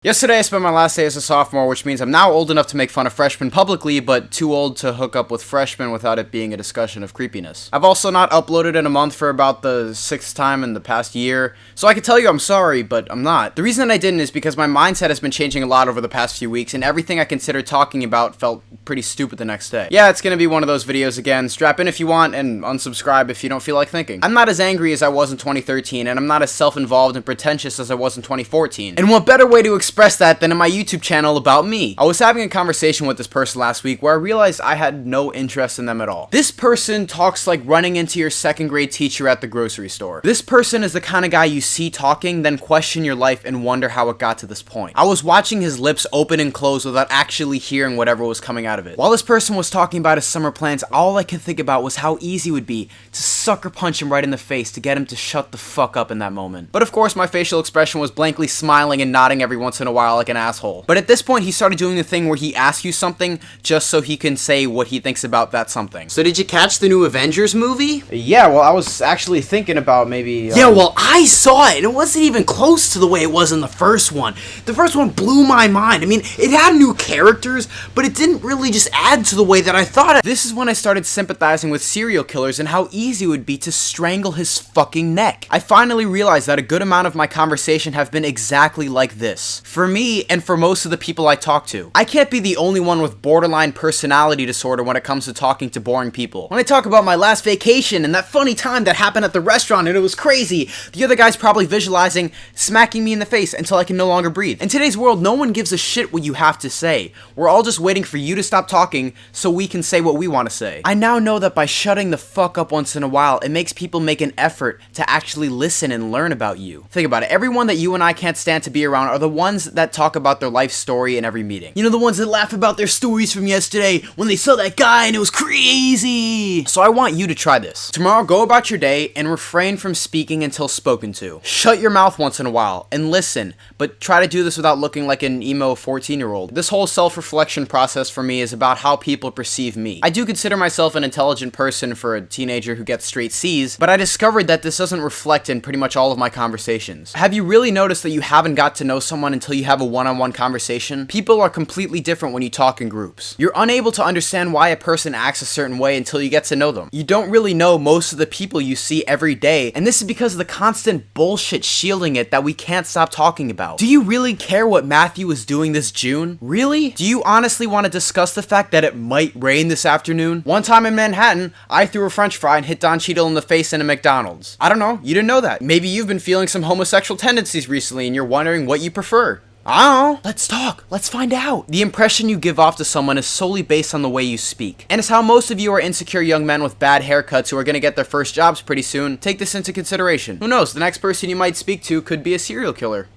Yesterday I spent my last day as a sophomore, which means I'm now old enough to make fun of freshmen publicly, but too old to hook up with freshmen without it being a discussion of creepiness. I've also not uploaded in a month for about the 6th time in the past year, so I can tell you I'm sorry, but I'm not. The reason that I didn't is because my mindset has been changing a lot over the past few weeks, and everything I considered talking about felt pretty stupid the next day. Yeah, it's gonna be one of those videos again. Strap in if you want, and unsubscribe if you don't feel like thinking. I'm not as angry as I was in 2013, and I'm not as self-involved and pretentious as I was in 2014. And what better way to express that than in my YouTube channel about me? I was having a conversation with this person last week where I realized I had no interest in them at all. This person talks like running into your 2nd grade teacher at the grocery store. This person is the kind of guy you see talking, then question your life and wonder how it got to this point. I was watching his lips open and close without actually hearing whatever was coming out of it. While this person was talking about his summer plans, all I could think about was how easy it would be to sucker punch him right in the face to get him to shut the fuck up in that moment. But of course, my facial expression was blankly smiling and nodding every once in a while like an asshole. But at this point, he started doing the thing where he asks you something just so he can say what he thinks about that something. So did you catch the new Avengers movie? Yeah, well, I was actually thinking about maybe... Yeah, well, I saw it, and it wasn't even close to the way it was in the first one. The first one blew my mind. I mean, it had new characters, but it didn't really just add to the way that I thought it. This is when I started sympathizing with serial killers and how easy it would be to strangle his fucking neck. I finally realized that a good amount of my conversation have been exactly like this. For me, and for most of the people I talk to. I can't be the only one with borderline personality disorder when it comes to talking to boring people. When I talk about my last vacation and that funny time that happened at the restaurant and it was crazy, the other guy's probably visualizing smacking me in the face until I can no longer breathe. In today's world, no one gives a shit what you have to say. We're all just waiting for you to stop talking so we can say what we want to say. I now know that by shutting the fuck up once in a while, it makes people make an effort to actually listen and learn about you. Think about it. Everyone that you and I can't stand to be around are the ones that talk about their life story in every meeting. You know, the ones that laugh about their stories from yesterday when they saw that guy and it was crazy. So I want you to try this. Tomorrow, go about your day and refrain from speaking until spoken to. Shut your mouth once in a while and listen, but try to do this without looking like an emo 14-year-old. This whole self-reflection process for me is about how people perceive me. I do consider myself an intelligent person for a teenager who gets straight C's, but I discovered that this doesn't reflect in pretty much all of my conversations. Have you really noticed that you haven't got to know someone until you have a one-on-one conversation? People are completely different when you talk in groups. You're unable to understand why a person acts a certain way until you get to know them. You don't really know most of the people you see every day, and this is because of the constant bullshit shielding it that we can't stop talking about. Do you really care what Matthew is doing this June? Really? Do you honestly want to discuss the fact that it might rain this afternoon? One time in Manhattan, I threw a french fry and hit Don Cheadle in the face in a McDonald's. I don't know, you didn't know that. Maybe you've been feeling some homosexual tendencies recently and you're wondering what you prefer. I don't know. Let's talk. Let's find out. The impression you give off to someone is solely based on the way you speak. And it's how most of you are insecure young men with bad haircuts who are going to get their first jobs pretty soon take this into consideration. Who knows, the next person you might speak to could be a serial killer.